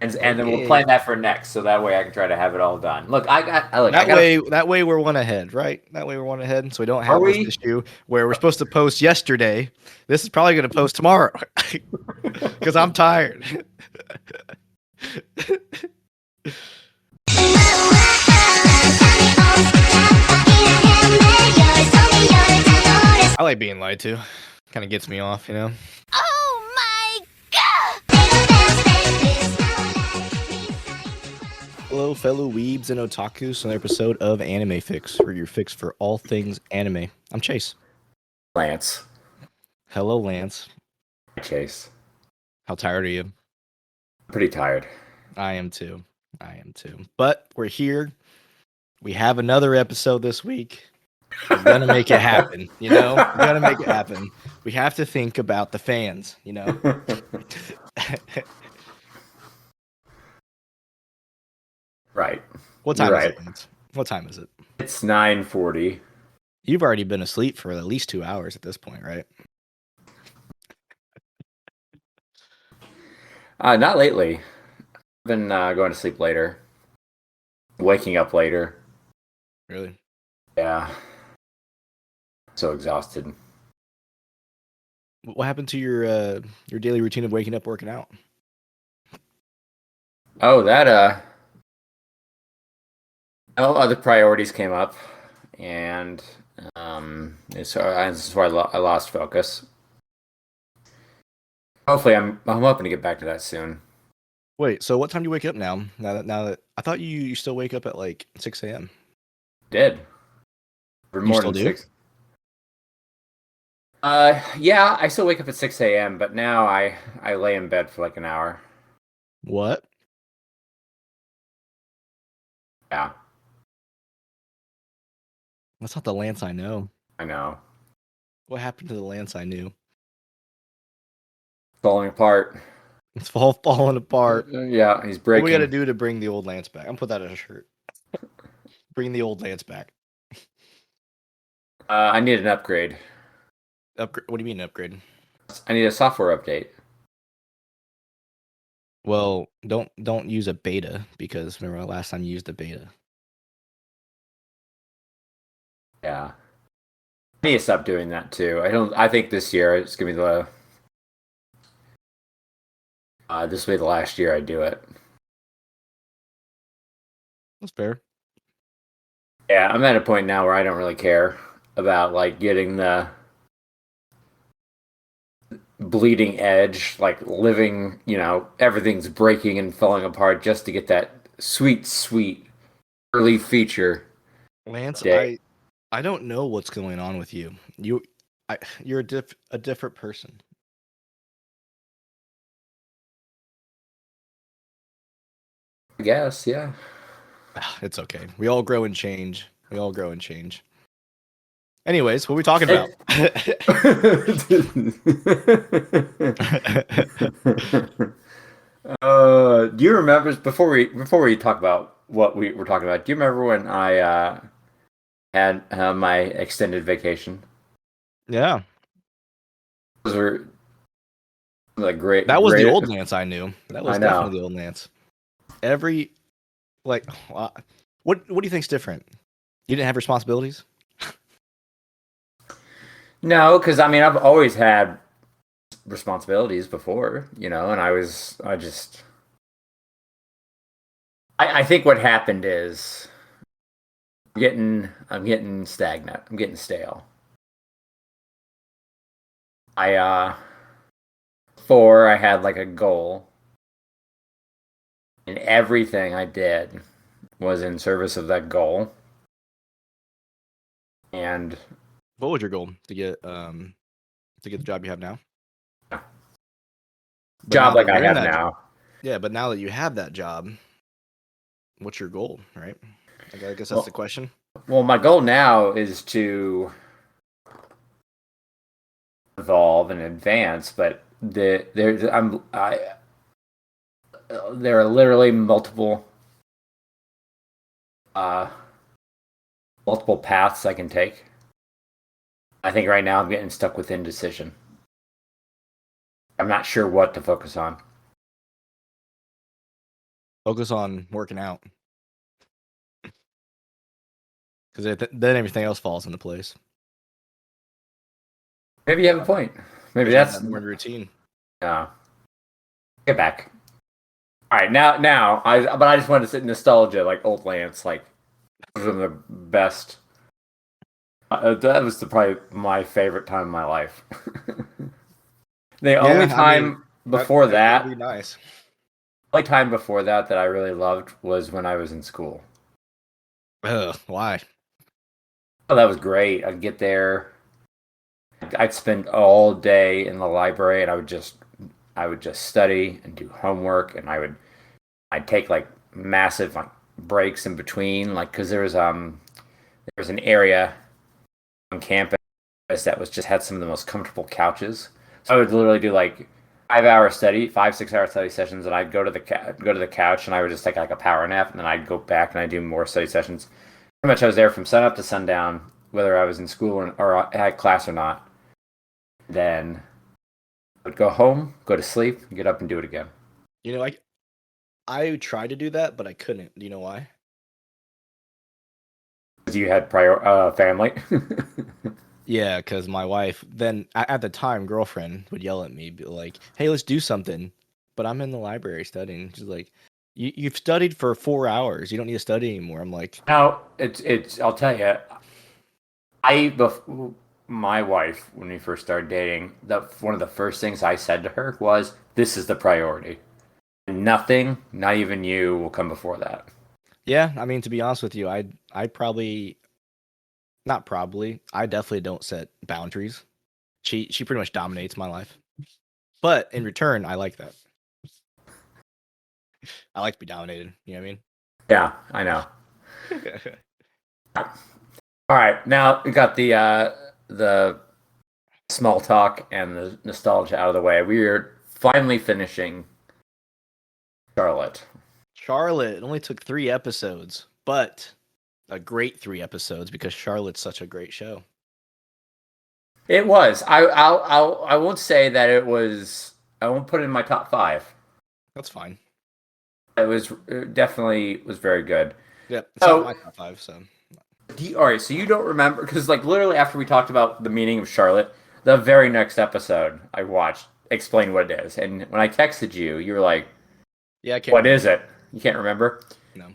and then we'll Okay. plan that for next, so that way I can try to have it all done. Look, I That got a. way, that way we're one ahead, right? That way we're one ahead, so we don't Are have this we? issue where we're supposed to post yesterday. This is probably going to post tomorrow because I'm tired. I like being lied to. Kind of gets me off, you know. Oh my Hello, fellow weebs and otakus, on an episode of Anime Fix, where your fix for all things anime. I'm Chase. Lance. Hello, Lance. Chase. How tired are you? I'm pretty tired. I am too. I am too. But we're here. We have another episode this week. We're gonna make it happen, you know? We're gonna make it happen. We have to think about the fans, you know? Right. What You're time is right. it, Lance? What time is it? It's 9:40. You've already been asleep for at least 2 hours at this point, right? Not lately. I've been going to sleep later, waking up later. Really? Yeah. So exhausted. What happened to your daily routine of waking up, working out? Oh, that other priorities came up, and so I lost focus. Hopefully, I'm hoping to get back to that soon. Wait, so what time do you wake up now? Now that I thought you still wake up at like 6 a.m. Did for You more still than do? six. Yeah, I still wake up at 6 a.m., but now I lay in bed for like an hour. What? Yeah, That's not the Lance I know. I know. What happened to the Lance I knew? Falling apart. It's all falling apart. Yeah, he's What we got to breaking. do to bring the old Lance back? I'm gonna put that as a shirt. Bring the old Lance back. I need an upgrade. Upgrade? What do you mean upgrade? I need a software update. Well, don't use a beta because remember last time you used a beta. Yeah, I need to stop doing that too. I don't. I think this year it's gonna be the. This will be the last year I do it. That's fair. Yeah, I'm at a point now where I don't really care about like getting the bleeding edge, like living, everything's breaking and falling apart just to get that sweet, sweet early feature Lance, day. I don't know what's going on with you. You're a different person. I guess, yeah. It's okay. We all grow and change. We all grow and change. Anyways, what are we talking about? Do you remember before we talk about what we were talking about? Do you remember when I had my extended vacation? Yeah, Those were like great, that was the great. old Lance I knew. That I was know. definitely the old Lance. Every like, what do you think's different? You didn't have responsibilities. No, because I mean I've always had responsibilities before, and I think what happened is I'm getting stagnant. I'm getting stale. Before I had like a goal, and everything I did was in service of that goal. And What was your goal to get the job you have now? But now job that like I you're in have that, now. yeah, but now that you have that job, what's your goal, right? I guess that's the Well, question. well, my goal now is to evolve and advance, but there are literally uh multiple paths I can take. I think right now I'm getting stuck with indecision. I'm not sure what to focus on. Focus on working out. Because then everything else falls into place. Maybe you have a point. Maybe You have that's that morning routine. get back. All right, now I just wanted to sit in nostalgia, like old Lance, like those are the best. That was probably my favorite time of my life. The only time before that, would be nice. only time before that I really loved was when I was in school. Ugh, why? Oh, that was great. I'd get there. I'd spend all day in the library, and I would just study and do homework, and I'd take like massive like breaks in between, like because there was an area on campus that was just had some of the most comfortable couches. So I would literally do like 5 hour study, 5 6 hour study sessions, and I'd go to the couch, and I would just take like a power nap, and then I'd go back and I'd do more study sessions. Pretty much I was there from sun up to sundown, whether I was in school or I had class or not. Then I would go home, go to sleep, get up and do it again. You know, I tried to do that, but I couldn't. Do you know why? Because you had family. Yeah, because my wife, then at the time, girlfriend, would yell at me, be like, "Hey, let's do something." But I'm in the library studying. She's like, "You've studied for 4 hours. You don't need to study anymore." I'm like, Now it's. I'll tell you, my wife, when we first started dating, one of the first things I said to her was, "This is the priority. Nothing, not even you, will come before that." "Yeah, I mean, to be honest with you, I probably, not probably, I definitely don't set boundaries. She pretty much dominates my life, but in return, I like that. I like to be dominated. You know what I mean?" Yeah, I know. All right, now we got the small talk and the nostalgia out of the way. We are finally finishing Charlotte. Charlotte, it only took 3 episodes, but a great 3 episodes because Charlotte's such a great show. It was. I won't say that it was. I won't put it in my top 5. That's fine. It definitely was very good. Yeah, it's not my top 5, so. All right, so you don't remember because like literally after we talked about the meaning of Charlotte, the very next episode I watched explained what it is, and when I texted you, you were like, "Yeah, I can't. What is it? You can't remember?" No.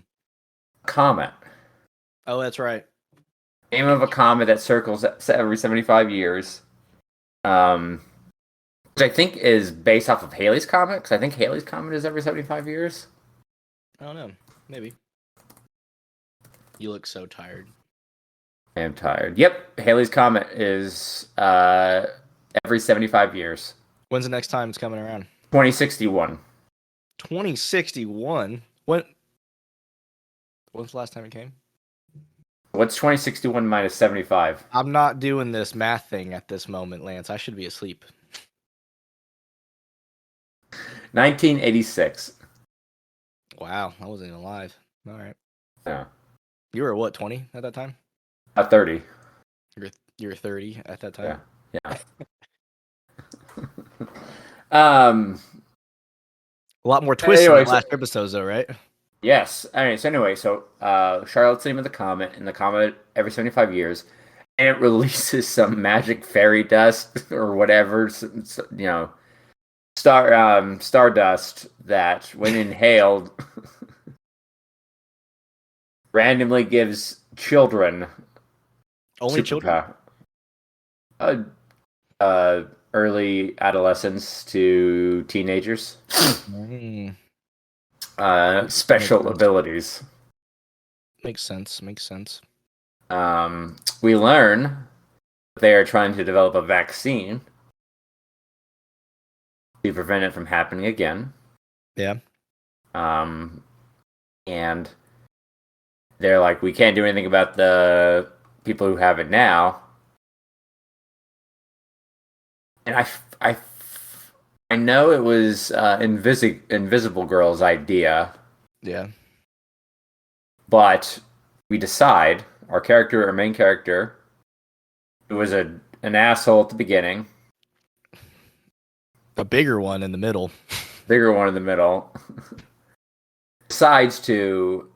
Comet. Oh, that's right. Name of a comet that circles every 75 years. Which I think is based off of Halley's Comet, because I think Halley's Comet is every 75 years. I don't know. Maybe. You look so tired. I am tired. Yep, Halley's Comet is every 75 years. When's the next time it's coming around? 2061. 2061? When's the last time it came? What's 2061 minus 75? I'm not doing this math thing at this moment, Lance. I should be asleep. 1986. Wow, I wasn't even alive. All right. Yeah. You were what, 20 at that time? 30. You were 30 at that time? Yeah. A lot more twists in the last episodes, though, right? Yes. So Charlotte's name of the comet, and the comet every 75 years, and it releases some magic fairy dust or whatever, stardust that, when inhaled, randomly gives children only children. Early adolescents to teenagers. Special abilities. Makes sense. We learn they are trying to develop a vaccine to prevent it from happening again. Yeah. And they're like, we can't do anything about the people who have it now. And I know it was Invisible Girl's idea. Yeah. But we decide, our main character, who was an asshole at the beginning. A bigger one in the middle. Bigger one in the middle. decides to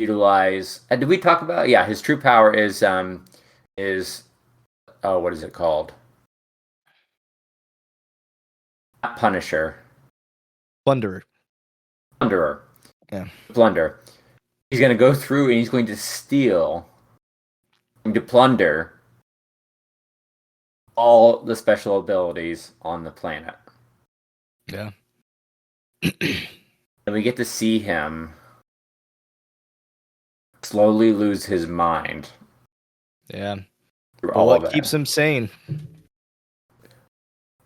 utilize. Did we talk about? Yeah, his true power is oh, what is it called? Not Punisher, Plunderer. Plunderer. Yeah. Plunder. He's going to go through and he's going to steal, and to plunder all the special abilities on the planet. Yeah. And we get to see him slowly lose his mind Yeah. through But all of what it. keeps him sane?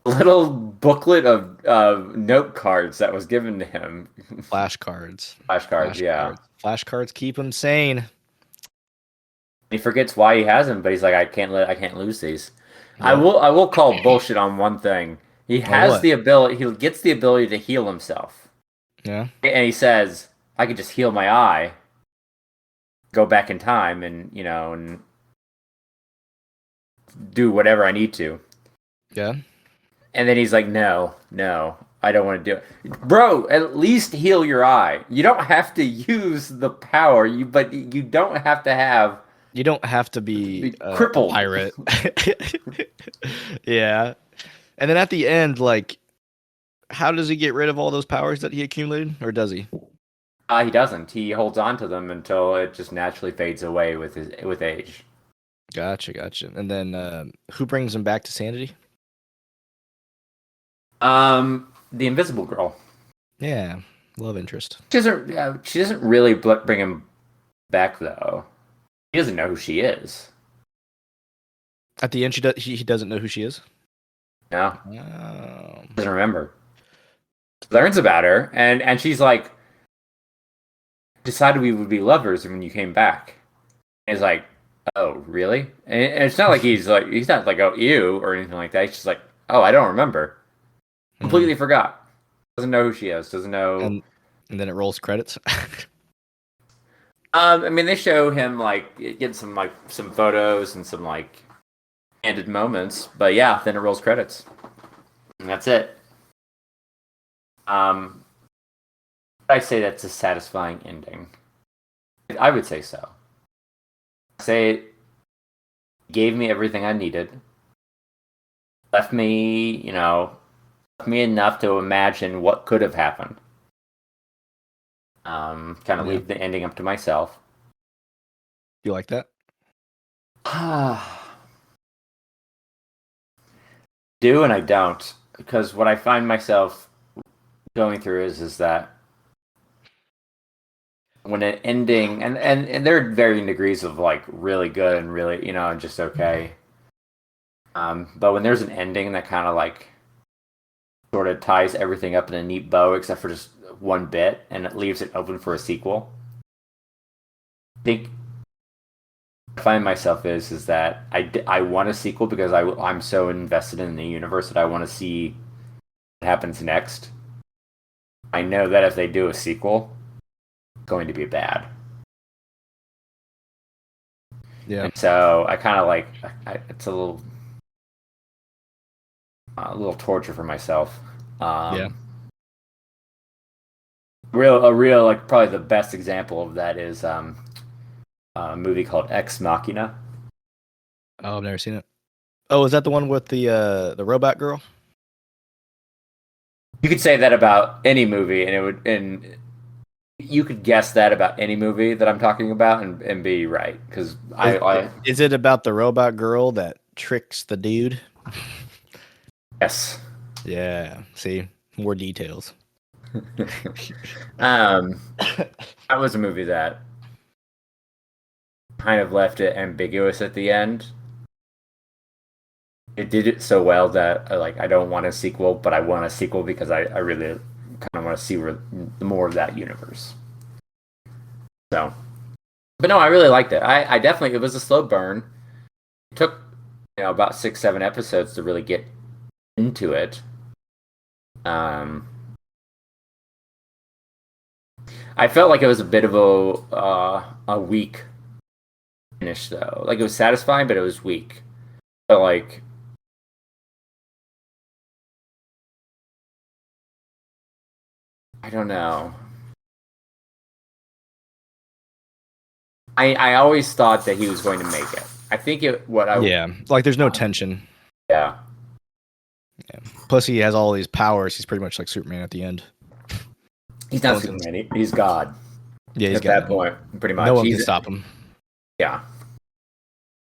Little booklet of note cards that was given to him. Flashcards. Flashcards, yeah. Flashcards keep him sane. He forgets why he has them, but he's like, I can't lose these. Yep. I will call bullshit on one thing. He has what? the ability. He gets the ability to heal himself. Yeah. And he says, I could just heal my eye, go back in time, and and do whatever I need to. Yeah. And then he's like, no, I don't want to do it. Bro, at least heal your eye. You don't have to use the power, but you don't have to have. You don't have to be crippled. A pirate. Yeah. And then at the end, like, how does he get rid of all those powers that he accumulated? Or does he? He doesn't. He holds on to them until it just naturally fades away with age. Gotcha. And then who brings him back to sanity? The Invisible Girl. Yeah. Love interest. She doesn't really bring him back though. He doesn't know who she is. At the end, he doesn't know who she is? No. Oh. Doesn't remember. Learns about her, and she's like, decided we would be lovers when you came back. And he's like, oh, really? And it's not like he's not like, oh, ew, or anything like that. He's just like, oh, I don't remember. Completely forgot. Doesn't know who she is. Doesn't know. And then it rolls credits. I mean, they show him like getting some photos and some like candid moments, but yeah, then it rolls credits, and that's it. I say that's a satisfying ending. I would say so. Say it gave me everything I needed. Left me enough to imagine what could have happened. Kind of leave the ending up to myself. You like that? Do and I don't, because what I find myself going through is that when an ending and there are varying degrees of like really good and really and just okay. But when there's an ending that kind of like sort of ties everything up in a neat bow, except for just one bit, and it leaves it open for a sequel. I think I find myself is that I want a sequel because I'm so invested in the universe that I want to see what happens next. I know that if they do a sequel, it's going to be bad. Yeah. And so I kind of like it's a little torture for myself. Yeah. A real like probably the best example of that is a movie called Ex Machina. Oh, I've never seen it. Oh, is that the one with the robot girl? You could say that about any movie, and you could guess that about any movie that I'm talking about and be right, because Is it about the robot girl that tricks the dude? Yes. Yeah. See, more details. That was a movie that kind of left it ambiguous at the end. It did it so well that I don't want a sequel, but I want a sequel because I really kind of want to see more of that universe. So, but no, I really liked it. I definitely, it was a slow burn. It took about 6-7 episodes to really get into it. I felt like it was a bit of a weak finish though. Like it was satisfying, but it was weak. But like I don't know. I always thought that he was going to make it. I think Yeah, like there's no tension. Yeah. Plus, he has all these powers. He's pretty much like Superman at the end. He's not Superman. He's God. Yeah, he's at that point, pretty much. No one can stop him. Yeah.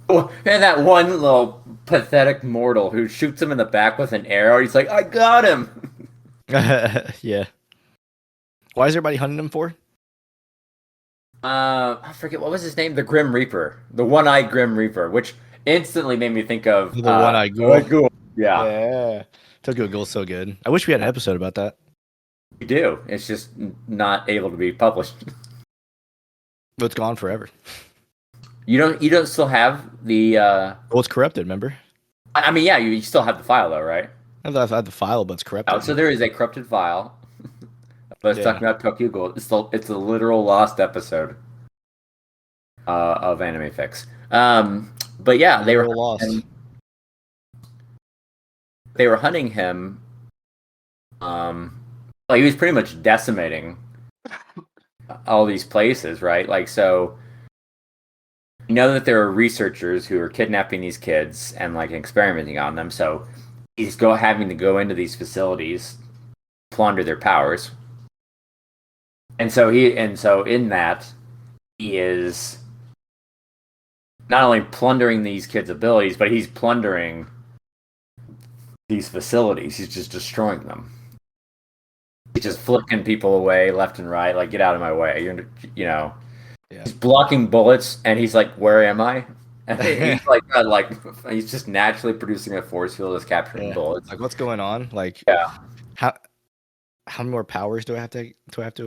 Oh, and that one little pathetic mortal who shoots him in the back with an arrow. He's like, I got him. Yeah. Why is everybody hunting him for? I forget, what was his name? The Grim Reaper. The one-eyed Grim Reaper, which instantly made me think of The one-eyed ghoul. Yeah. Tokyo Ghoul's so good. I wish we had an episode about that. We do. It's just not able to be published. But it's gone forever. You don't still have the Well, it's corrupted, remember? I mean, yeah, you still have the file though, right? I've had the file, but it's corrupted. Oh, so there is a corrupted file. But it's talking about Tokyo Ghoul. It's a literal lost episode of Anime Fix. But yeah, they were lost. They were hunting him. Like he was pretty much decimating all these places, right? Like, so you know that there are researchers who are kidnapping these kids and like experimenting on them. So he's having to go into these facilities, plunder their powers. And so in that, he is not only plundering these kids' abilities, but he's plundering these facilities. He's just destroying them. He's just flicking people away left and right, like, get out of my way. Yeah. He's blocking bullets, and he's like, where am I? And he's like he's just naturally producing a force field that's capturing bullets. Like, what's going on? Like, how many more powers do I have to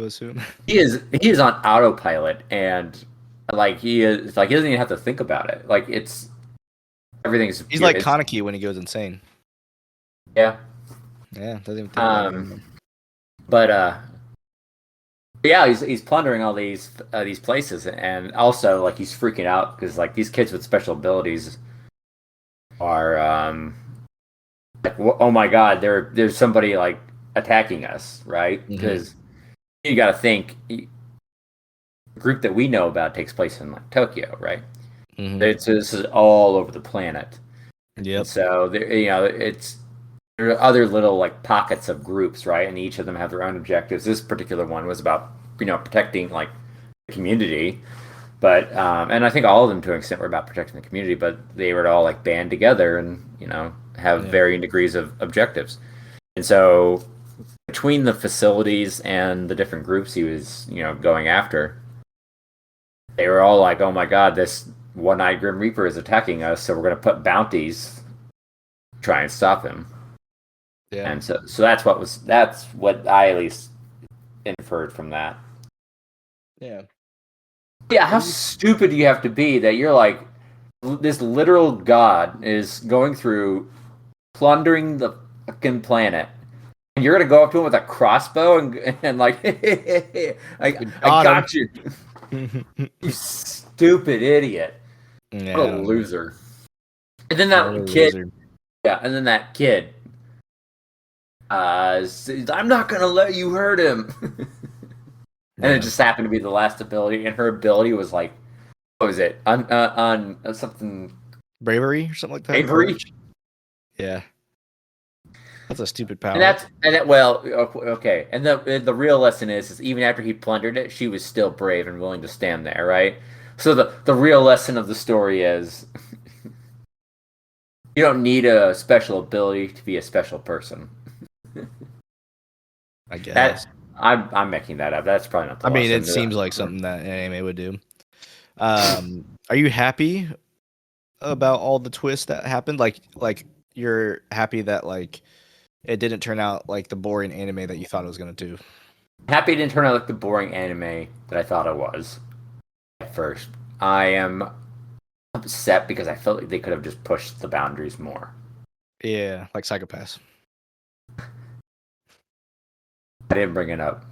assume? He is on autopilot, and like he doesn't even have to think about it. Like everything's. He's like Kaneki when he goes insane. Yeah. Yeah, doesn't even think about it. But yeah, he's plundering all these places, and also like he's freaking out because like these kids with special abilities are like, oh my god, there's somebody like attacking us, right? Because you got to think the group that we know about takes place in like Tokyo, right? This is all over the planet. Yep. So there are other little like pockets of groups, right? And each of them have their own objectives. This particular one was about protecting like the community, but and I think all of them to an extent were about protecting the community, but they were all like band together and have varying degrees of objectives. And so between the facilities and the different groups he was going after, they were all like, oh my god, this one-eyed Grim Reaper is attacking us, so we're going to put bounties to try and stop him. Yeah. And so that's what I at least inferred from that. Yeah. Yeah, how stupid do you have to be that you're like, this literal god is going through plundering the fucking planet, and you're gonna go up to him with a crossbow and like, I got you. You stupid idiot. Yeah. What a loser. And then that kid. Yeah, and then that kid. I'm not gonna let you hurt him. And it just happened to be the last ability, and her ability was like, what was it? On something. Bravery or something like that. Bravery. Yeah. That's a stupid power. Okay. And the real lesson is even after he plundered it, she was still brave and willing to stand there, right? So the real lesson of the story is you don't need a special ability to be a special person. I guess. I'm making that up. That's probably not the lesson. It seems like something that anime would do. Are you happy about all the twists that happened? Like you're happy that like it didn't turn out like the boring anime that you thought it was going to do? Happy it didn't turn out like the boring anime that I thought it was at first. I am upset because I felt like they could have just pushed the boundaries more. Yeah, like Psycho-Pass. I didn't bring it up.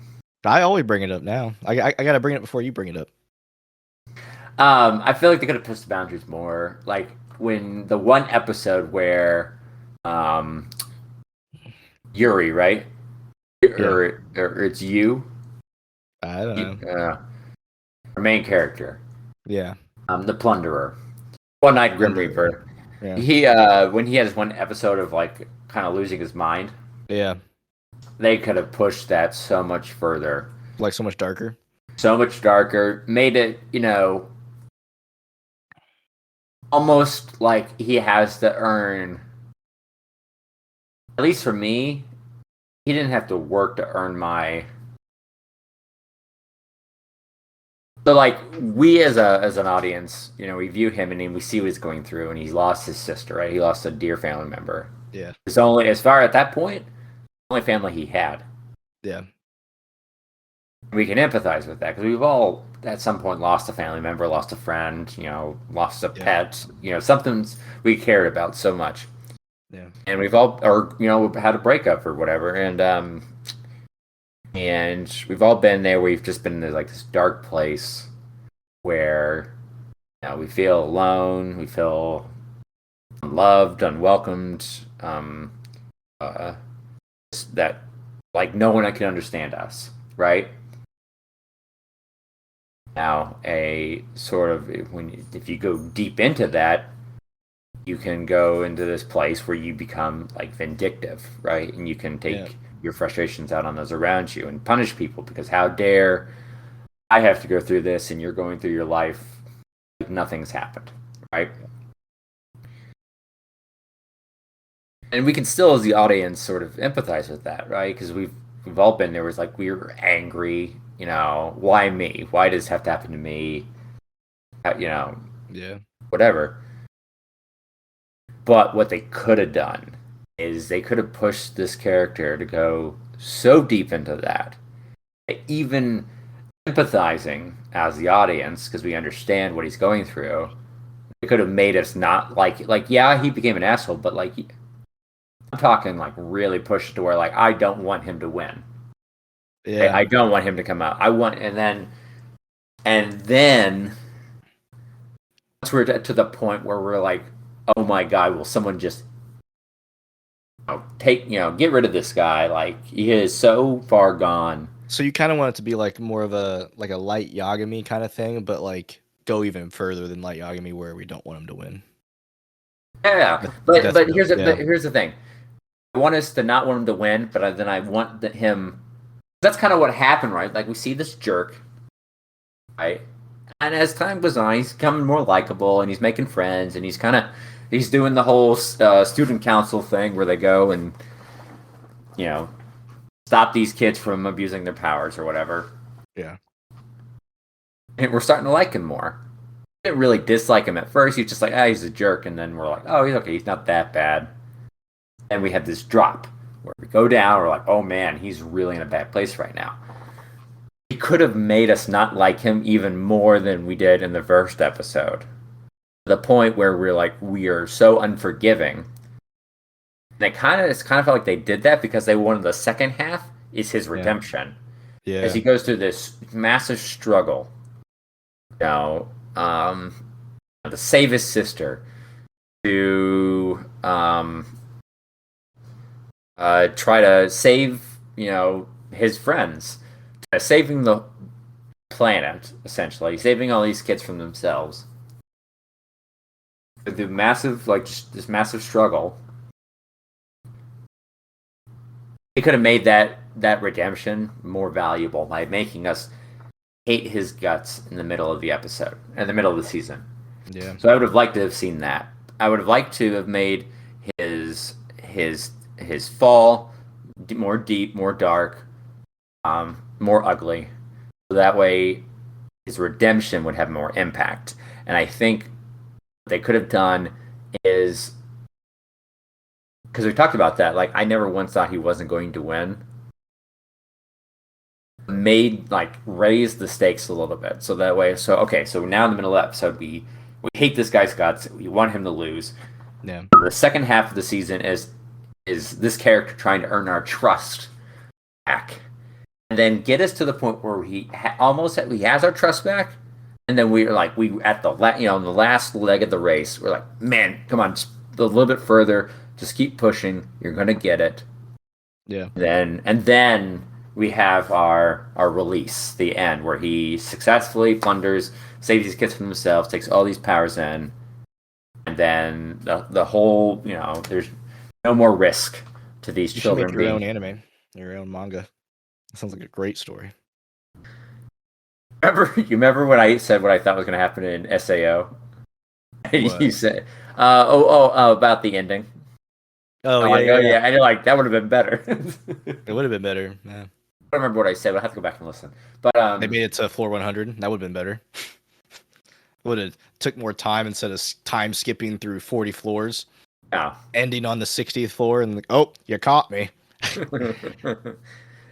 I always bring it up now. I got to bring it before you bring it up. I feel like they could have pushed the boundaries more. Like when the one episode where Yuri, right? Or it's you. I don't know. Our main character. Yeah. The Plunderer, One Eyed Grim Reaper. Yeah. He when he had his one episode of like kind of losing his mind, Yeah. they could have pushed that so much further, Like so much darker. so much darker, made it almost like he has to earn. At least for me, he didn't have to work to earn my. So like we as an audience, we view him and we see what he's going through, and he lost his sister, right? He lost a dear family member. Yeah. It's only as far at that point, the only family he had. Yeah. We can empathize with that because we've all at some point lost a family member, lost a friend, lost a pet, something we cared about so much. Yeah. And we've all, or had a breakup or whatever, and we've all been there. We've just been in like this dark place where we feel alone, we feel unloved, unwelcomed, that like no one can understand us, right? Now, a sort of if you go deep into that, you can go into this place where you become like vindictive, right? And you can take your frustrations out on those around you and punish people because how dare I have to go through this and you're going through your life like nothing's happened, right? And we can still, as the audience, sort of empathize with that, right? Because we've all been there. It's like we were angry, why me? Why does this have to happen to me? Whatever. But what they could have done is they could have pushed this character to go so deep into that, even empathizing as the audience because we understand what he's going through. It could have made us not like yeah, he became an asshole, but like I'm talking like really push it to where like I don't want him to win. Yeah. I don't want him to come out. I want and then once we're to the point where we're like, oh my god, will someone just get rid of this guy? Like he is so far gone. So you kind of want it to be like more of a Light Yagami kind of thing, but like go even further than Light Yagami where we don't want him to win. Yeah, but here's the thing. I want us to not want him to win, but then I want him. That's kind of what happened, right? Like we see this jerk, right? And as time goes on, he's becoming more likable, and he's making friends, and he's doing the whole student council thing where they go and stop these kids from abusing their powers or whatever. Yeah. And we're starting to like him more. We didn't really dislike him at first. He's just like, he's a jerk, and then we're like, oh, he's okay. He's not that bad. And we have this drop where we go down. We're like, oh man, he's really in a bad place right now. He could have made us not like him even more than we did in the first episode. The point where we're like, we are so unforgiving. And it's kind of felt like they did that because they wanted the second half is his redemption. Yeah. As he goes through this massive struggle, to save his sister, to try to save his friends, saving the planet, essentially saving all these kids from themselves. The massive just this massive struggle. He could have made that redemption more valuable by making us hate his guts in the middle of the episode, in the middle of the season. Yeah. So I would have liked to have seen that. I would have liked to have made his fall more deep, more dark, more ugly. So that way his redemption would have more impact. And I think what they could have done is, because we talked about that, like I never once thought he wasn't going to win. Raise the stakes a little bit. So that way, so now in the middle of the episode, we hate this guy's guts. We want him to lose. Yeah. The second half of the season is this character trying to earn our trust back, and then get us to the point where he has our trust back, and then we're like at the the last leg of the race, we're like, man, come on, just a little bit further, just keep pushing, you're gonna get it. Yeah. And then we have our release, the end, where he successfully plunders, saves these kids from themselves, takes all these powers in, and then the whole, there's no more risk to these You should make children your own being. anime, your own manga. That sounds like a great story. You remember when I said what I thought was going to happen in SAO? What? You said, about the ending. Oh, I'm yeah, like, yeah, oh yeah. yeah, and you're like, that would have been better. It would have been better. Yeah. I don't remember what I said. I'll have to go back and listen. But They made it to floor 100. That would have been better. Would have took more time instead of time skipping through 40 floors, yeah. ending on the 60th floor, and like, oh, you caught me.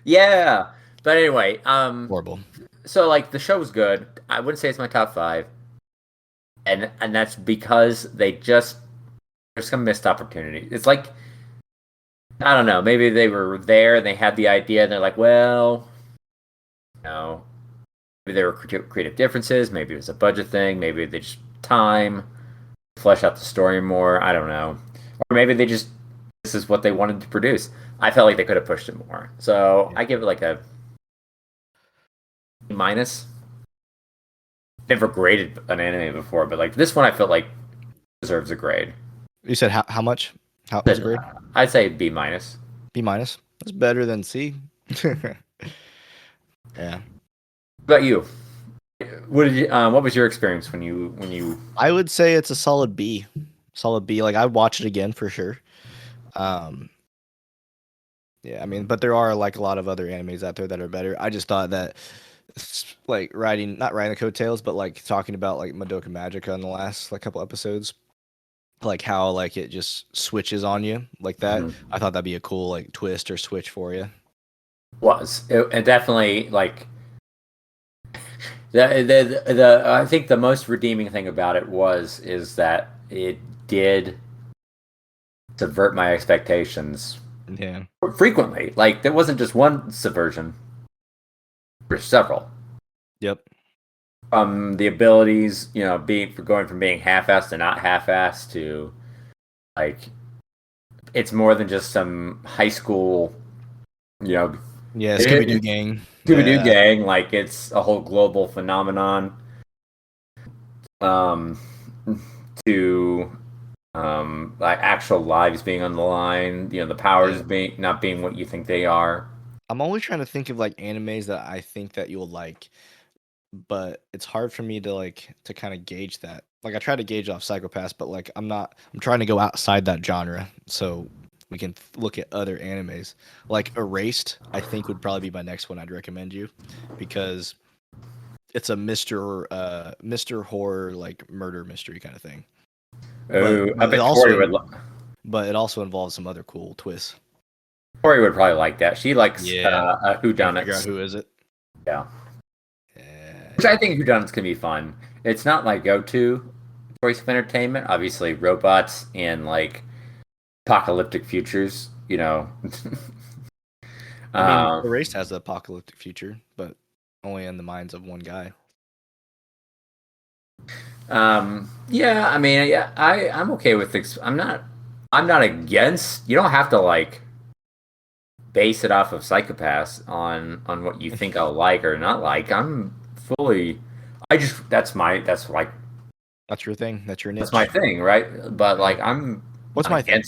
Yeah. But anyway, Horrible. so like the show was good. I wouldn't say it's my top 5. And that's because there's some missed opportunity. It's like, I don't know, maybe they were there and they had the idea and they're like, well, maybe there were creative differences, maybe it was a budget thing, maybe they just time flesh out the story more. I don't know. Or maybe this is what they wanted to produce. I felt like they could have pushed it more. So I give it like a minus. Never graded an anime before, but like this one I felt like deserves a grade. You said how much? How was it grade? I'd say B minus. B minus. That's better than C. Yeah. What about you? What was your experience when you I would say it's a solid B. Solid B. Like I'd watch it again for sure. Yeah, I mean, but there are like a lot of other animes out there that are better. I just thought that like not riding the coattails, but like talking about like Madoka Magica in the last like couple episodes, like how like it just switches on you like that. I thought that'd be a cool like twist or switch for you. it definitely like the I think the most redeeming thing about it is that it did subvert my expectations Yeah. frequently. Like there wasn't just one subversion. There's several. Yep. The abilities, going from being half-assed to not half-assed to like it's more than just some high school, Yeah, Scooby-Doo gang. Scooby-Doo gang. Like it's a whole global phenomenon. To like actual lives being on the line, the powers not being what you think they are. I'm always trying to think of like animes that I think that you'll like, but it's hard for me to kind of gauge that. Like I try to gauge off Psycho-Pass, but like I'm trying to go outside that genre so we can look at other animes. Like Erased, I think would probably be my next one I'd recommend you because it's a Mr. Horror like murder mystery kind of thing. Oh, but I bet also, Tori would. But it also involves some other cool twists. Tori would probably like that. She likes Figure out whodunits. who is it? Yeah. Which I think whodunits can be fun. It's not my go-to choice of entertainment. Obviously, robots and like apocalyptic futures. I mean, Erased has an apocalyptic future, but only in the minds of one guy. Yeah, I mean, yeah, I'm okay with this. I'm not against. You don't have to like base it off of Psycho-Pass on what you think I'll like or not like. I'm fully. That's your thing. That's your niche. That's my thing, right? But like, What's my thing?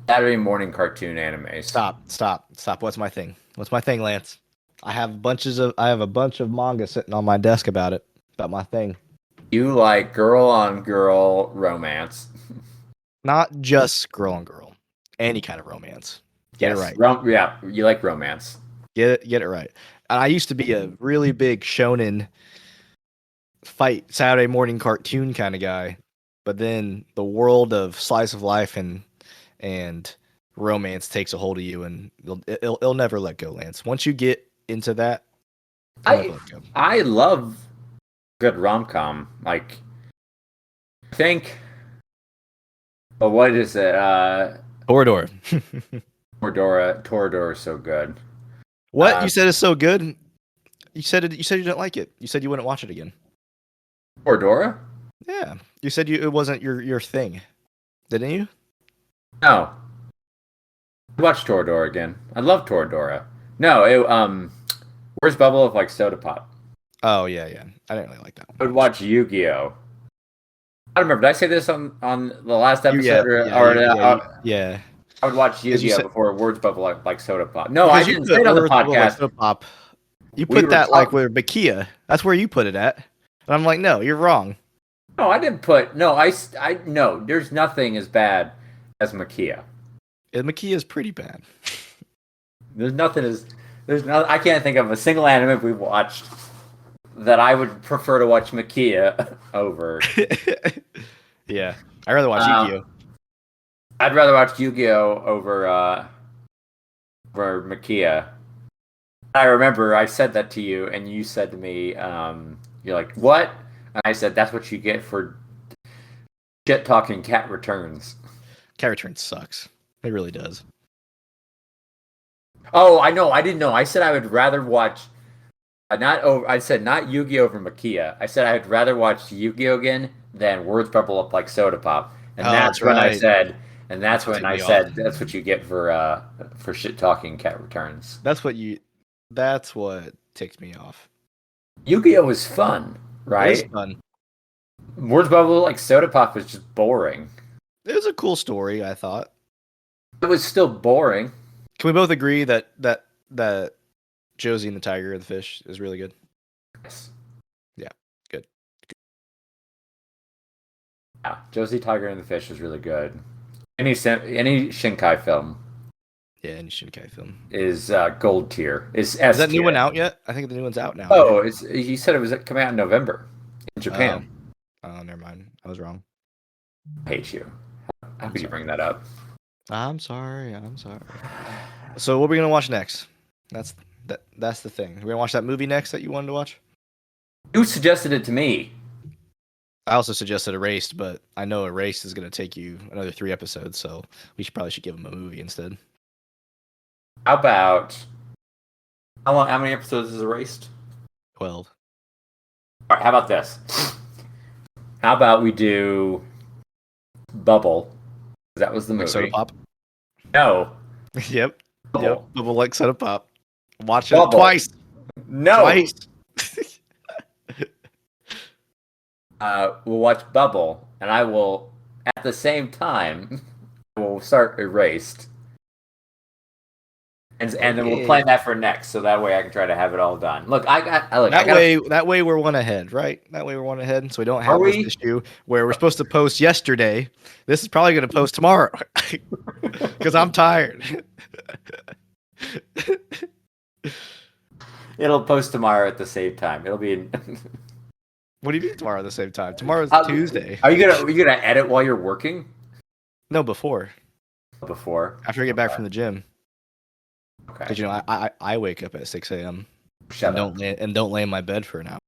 Saturday morning cartoon animes. Stop. What's my thing? What's my thing, Lance? I have a bunch of manga sitting on my desk about my thing. You like girl on girl romance. Not just girl on girl. Any kind of romance. Get it right. Yeah, you like romance. Get it right. And I used to be a really big shonen fight Saturday morning cartoon kind of guy, but then the world of slice of life and romance takes a hold of you, and it'll never let go, Lance. Once you get into that, I love good rom-com. Like, I think, but what is it? Toradora. Toradora is so good. What you said is so good? You said you didn't like it. You said you wouldn't watch it again. Toradora? Yeah, you said it wasn't your thing, didn't you? No. Watch Toradora again. I love Toradora. No, where's Bubble of like Soda Pop? Oh yeah, yeah. I didn't really like that I one. would watch Yu-Gi-Oh. I don't remember. Did I say this on the last episode Yeah. I would watch Because you Yu-Gi-Oh said before Words Bubble like Soda Pop. No, I because you didn't say put it on the words bubble like podcast. soda pop. You We put were that like talking- where Makia. That's where you put it at. And I'm like, no, you're wrong. No, I didn't put. No, I no. There's nothing as bad as Makia. Makia is pretty bad. There's nothing as. There's no. I can't think of a single anime we've watched that I would prefer to watch Makia over. Yeah, I'd rather watch Yu-Gi-Oh. I'd rather watch Yu-Gi-Oh over Makia. I remember I said that to you, and you said to me, "You're like what?" And I said, "That's what you get for shit talking Cat Returns." Cat Returns sucks. It really does. Oh, I know. I didn't know. I said I would rather watch. I said not Yu-Gi-Oh over Makia. I said I'd rather watch Yu-Gi-Oh again than Words Bubble Up like Soda Pop, and Oh, that's that's when I right. said, and that's That when took I me said off. that's what you get for shit talking Cat Returns. That's what ticked me off. Yu-Gi-Oh was fun, It right? was fun. Words Bubble like Soda Pop was just boring. It was a cool story, I thought. It was still boring. Can we both agree that Josie and the Tiger and the Fish is really good? Yes. Yeah, good. Yeah, Josie Tiger and the Fish was really good. Any Shinkai film Yeah, any Shinkai film. is gold tier. Is S Is that new tier. one out yet? I think the new one's out now. Oh, he said it was coming out in November in Japan. Oh, never mind. I was wrong. I hate you. How could you bring that up? I'm sorry. So what are we gonna watch next? That's the thing. We're gonna watch that movie next that you wanted to watch? You suggested it to me. I also suggested Erased, but I know Erased is gonna take you another 3 episodes, so we probably should give him a movie instead. How about how many episodes is Erased? 12. All right, how about this? How about we do Bubble? That was the movie. Like Soda Pop? No. Yep. Bubble. Yep. Bubble like Soda Pop. Watch it Bubble. twice. No. Twice. We'll watch Bubble, and I will, at the same time, we'll start Erased. And then we'll Okay. plan that for next, so that way I can try to have it all done. Look, That way we're one ahead, right? That way we're one ahead, so we don't have Are this we? issue where we're supposed to post yesterday. This is probably going to post tomorrow because I'm tired. It'll post tomorrow at the same time. It'll be. What do you mean tomorrow at the same time? Tomorrow's Tuesday. Are you gonna edit while you're working? No, before. Before. After I get back from the gym, Okay. because I wake up at 6 a.m. Shut up. Don't lay in my bed for an hour.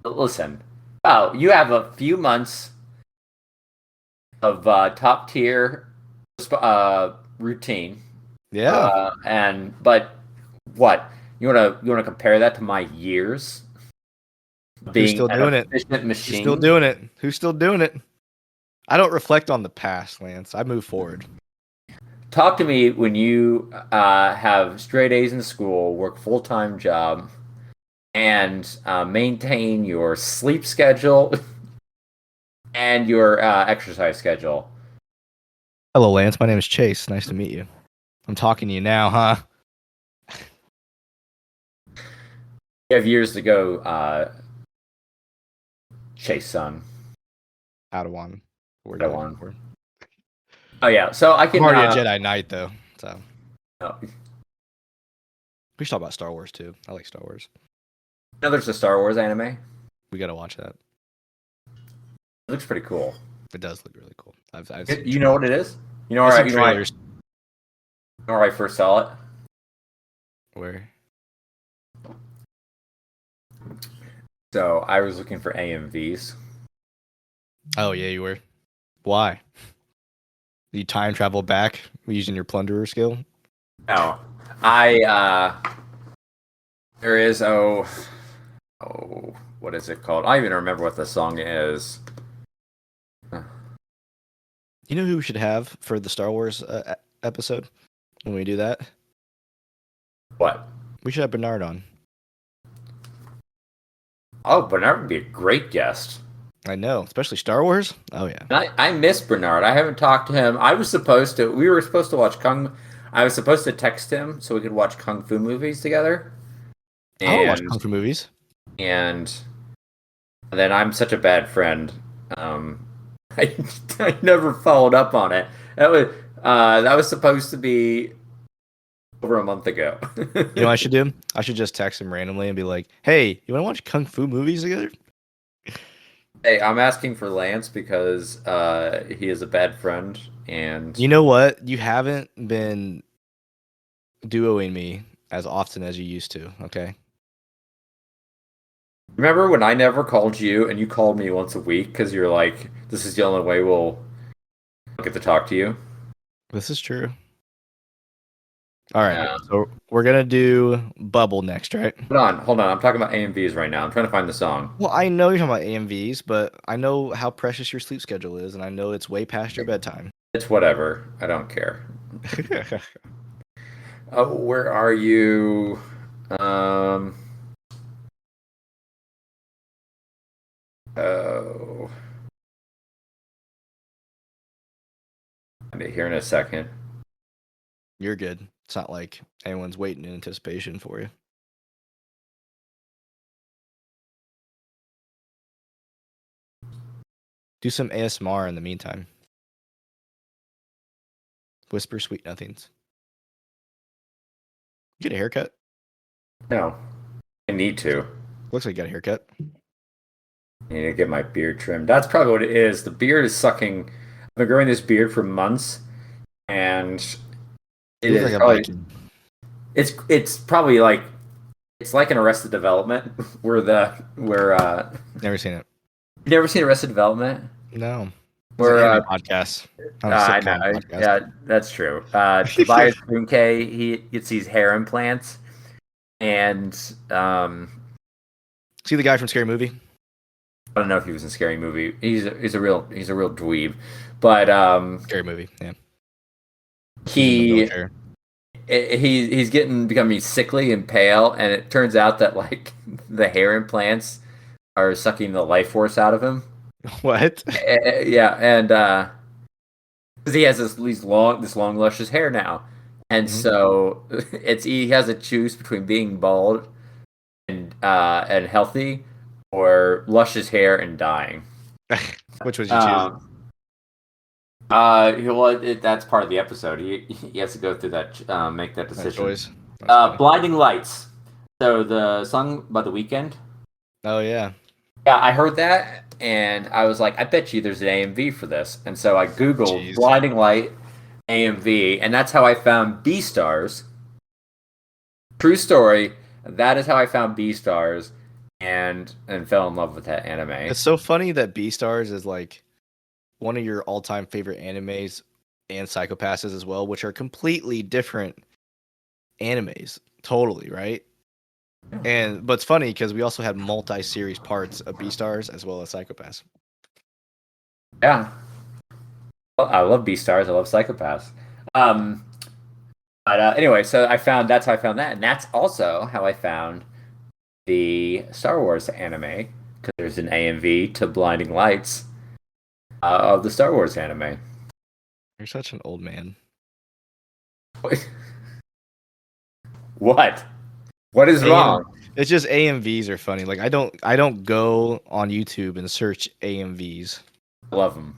Listen. Oh, you have a few months of top tier routine. Yeah, But what you wanna compare that to my years? Who's still an doing it? efficient Who's machine. still doing it? Who's still doing it? I don't reflect on the past, Lance. I move forward. Talk to me when you have straight A's in school, work full-time job, and maintain your sleep schedule and your exercise schedule. Hello, Lance. My name is Chase. Nice to meet you. I'm talking to you now, huh? You have years to go, Chase son. Padawan. We're Padawan. for. Oh yeah, so I I'm can. already a Jedi Knight though, so No, we should talk about Star Wars too. I like Star Wars. there's a Star Wars anime. We gotta watch that. It looks pretty cool. It does look really cool. I've You know what it is? You know I've where seen you know where I- trailers. you know where I first saw it? Where? So I was looking for AMVs. Oh yeah, you were. Why? You time travel back using your plunderer skill? No, there is what is it called? I don't even remember what the song is. You know who we should have for the Star Wars episode? when we do that? What? We should have Bernard on. Oh, Bernard would be a great guest. I know, especially Star Wars. Oh yeah. I miss Bernard. I haven't talked to him. We were supposed to watch I was supposed to text him so we could watch Kung Fu movies together. I don't watch And Kung Fu movies. and then I'm such a bad friend. I, I never followed up on it. That was supposed to be over a month ago. You know what I should do? I should just text him randomly and be like, "Hey, you want to watch Kung Fu movies together?" Hey, I'm asking for Lance because he is a bad friend, and You know what? You haven't been duoing me as often as you used to. Okay. remember when I never called you and you called me once a week because you're like, this is the only way we'll get to talk to you. This is true. All right. Yeah. So we're gonna do Bubble next, right? Hold on. I'm talking about AMVs right now. I'm trying to find the song. Well, I know you're talking about AMVs, but I know how precious your sleep schedule is, and I know it's way past your bedtime. It's whatever. I don't care. Oh, where are you? Oh, I'll be here in a second. You're good. It's not like anyone's waiting in anticipation for you. Do some ASMR in the meantime. Whisper sweet nothings. Get a haircut. No, I need to. Looks like you got a haircut. I need to get my beard trimmed. That's probably what it is. The beard is sucking. I've been growing this beard for months, and it Looks is like a probably, Viking. it's probably like it's like an Arrested Development where Never seen it. you never seen Arrested Development No. where Podcast. I know yeah, that's true. Tobias Funke, he gets these hair implants, and See the guy from Scary Movie? I don't know if he was in Scary Movie. He's a real dweeb, but Scary Movie, yeah. he's becoming sickly and pale, and it turns out that like the hair implants are sucking the life force out of him. What? Yeah, and because he has this long luscious hair now, and so he has to choose between being bald and healthy, or luscious hair and dying. Which would you choose? That's part of the episode. He has to go through that, make that decision. Choice. That's Blinding Lights. So the song by The Weeknd. Oh yeah. Yeah, I heard that, and I was like, I bet you there's an AMV for this. And so I Googled Jeez. Blinding Light AMV, and that's how I found Beastars. True story. That is how I found Beastars, and fell in love with that anime. It's so funny that Beastars is like one of your all-time favorite animes and Psycho-Passes as well, which are completely different animes. Totally, right? But it's funny because we also had multi-series parts of Beastars as well as Psycho-Pass. Yeah. Well, I love Beastars. I love Psycho-Pass. But anyway, so that's how I found that, and that's also how I found the Star Wars anime, because there's an AMV to Blinding Lights of the Star Wars anime. You're such an old man. What? What is wrong? It's just AMVs are funny. Like I don't go on YouTube and search AMVs. I love them.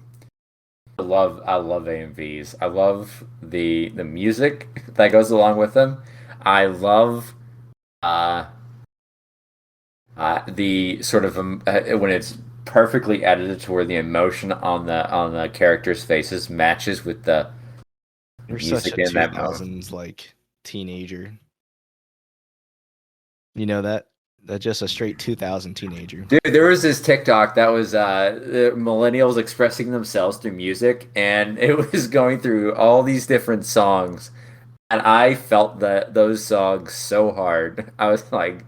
I love AMVs. I love the music that goes along with them. I love the sort of when it's perfectly edited to where the emotion on the characters' faces matches with the You're music such a in that 2000s like teenager. You know that just a straight 2000 teenager. Dude, there was this TikTok that was the millennials expressing themselves through music, and it was going through all these different songs, and I felt those songs so hard. I was like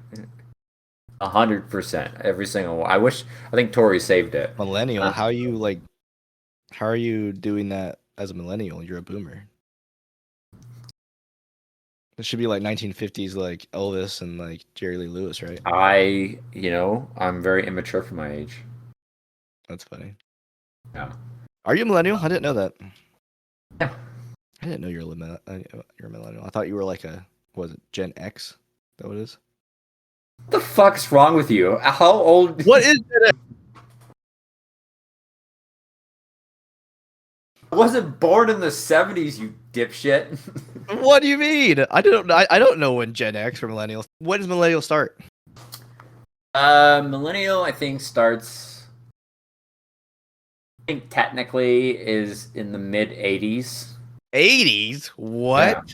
100% every single one. I think Tori saved it. Millennial, how are you doing that as a millennial? You're a boomer. It should be like 1950s, like Elvis and like Jerry Lee Lewis, right? I'm very immature for my age. That's funny. Yeah. Are you a millennial? I didn't know that. Yeah. I didn't know you're a millennial. I thought you were like was it Gen X? Is that what it is? What the fuck's wrong with you? How old? What is it? I wasn't born in the 70s, you dipshit. What do you mean? I don't know when Gen X or millennials. When does millennial start? Millennial, I think, starts. I think technically is in the mid 80s. 80s? What?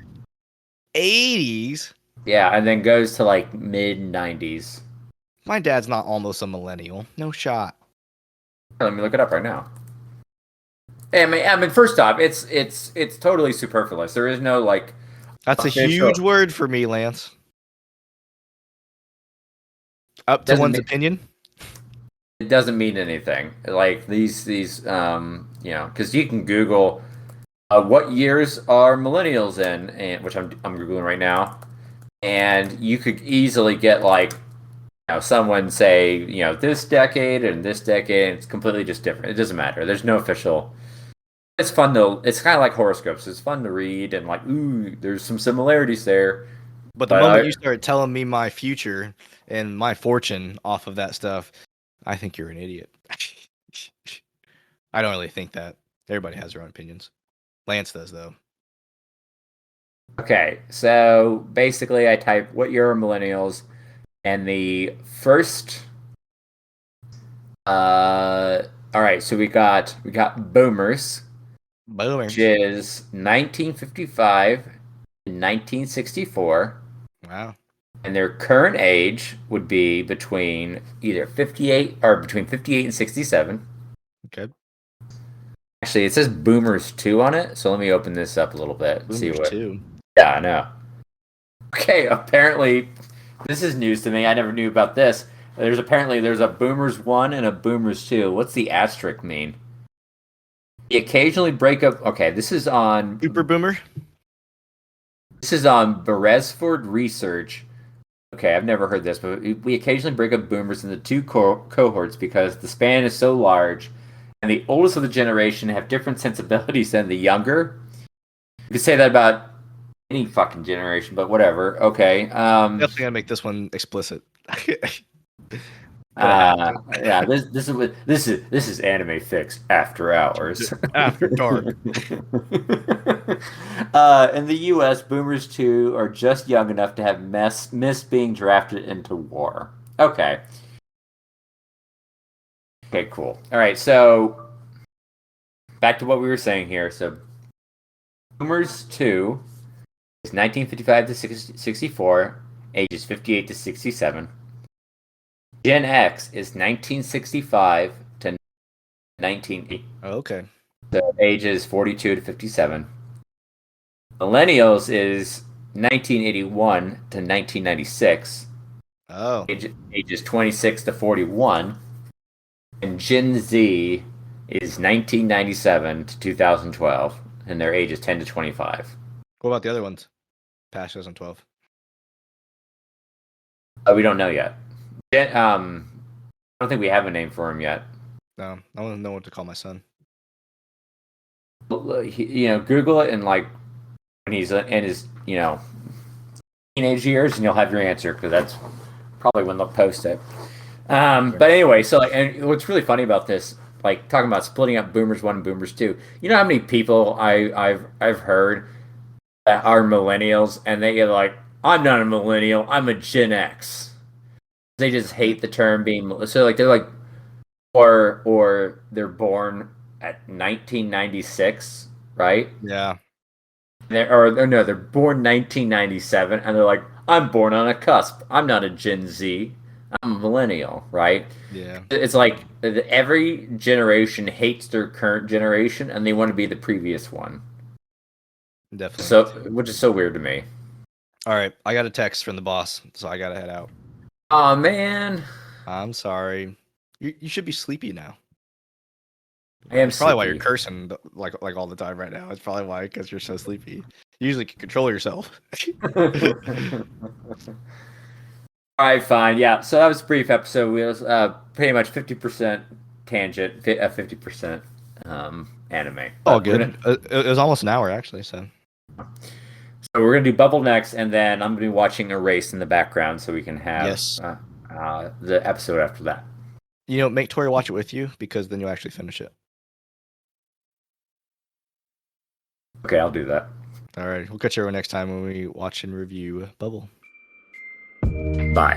80s? Yeah, and then goes to like mid 90s. My dad's not almost a millennial. No shot. Let me look it up right now. I mean, first off, it's totally superfluous. There is no like. That's a official- huge word for me, Lance. Up to Doesn't one's mean- opinion. It doesn't mean anything. Like these because you can Google what years are millennials in, and which I'm googling right now, and you could easily get like someone say this decade and this decade. And it's completely just different. It doesn't matter. There's no official. It's fun though. It's kind of like horoscopes. It's fun to read and like, ooh, there's some similarities there. But the moment you start telling me my future and my fortune off of that stuff, I think you're an idiot. I don't really think that. Everybody has their own opinions. Lance does, though. Okay, so basically I type what year are millennials, and the first all right, so we got boomers, Boomers. which is 1955 to 1964, Wow. and their current age would be between 58 and 67. Okay. Actually, it says boomers 2 on it, so let me open this up a little bit and see Boomers what. too. Yeah, I know. Okay, apparently this is news to me. I never knew about this. There's a boomers 1 and a boomers 2. What's the asterisk mean? The occasionally break up. Okay, this is on Super boomer. Beresford Research. Okay, I've never heard this, but we occasionally break up boomers into two cohorts because the span is so large, and the oldest of the generation have different sensibilities than the younger. You could say that about any fucking generation, but whatever. Okay. Definitely gotta make this one explicit. Yeah. This is Anime Fix After Hours. After dark. In the U.S., boomers 2 are just young enough to have missed being drafted into war. Okay. Okay, cool. All right, so back to what we were saying here. So boomers 2 is 1955 to 64, ages 58 to 67. Gen X is 1965 to 1980. Oh, okay. So ages 42 to 57. Millennials is 1981 to 1996. Oh. Ages 26 to 41. And Gen Z is 1997 to 2012. And their age is 10 to 25. What about the other ones? Past 2012. We don't know yet. I don't think we have a name for him yet. No, I want to know what to call my son. Google it and like when he's in his teenage years, and you'll have your answer because that's probably when they'll post it. But anyway, so and what's really funny about this, like talking about splitting up boomers 1 and boomers 2. You know how many people I've heard that are millennials, and they get like, I'm not a millennial, I'm a Gen X. They just hate the term being so like they're like, or they're born at 1996, right? Yeah. They're born 1997, and they're like, I'm born on a cusp. I'm not a Gen Z. I'm a millennial, right? Yeah. It's like every generation hates their current generation, and they want to be the previous one. Definitely. So, which is so weird to me. All right, I got a text from the boss, so I gotta head out. Oh man, I'm sorry. You should be sleepy now. I am It's probably why sleepy. you're cursing like all the time right now. It's probably why, because you're so sleepy. You usually can control yourself. All right, fine. Yeah, so that was a brief episode. We was pretty much 50% tangent, 50% anime. Oh, But good. It was almost an hour actually. So So we're gonna do Bubble next, and then I'm gonna be watching Erase in the background, so we can have Yes. The episode after that. make Tori watch it with you because then you'll actually finish it. Okay, I'll do that. All right, we'll catch you next time when we watch and review Bubble. Bye.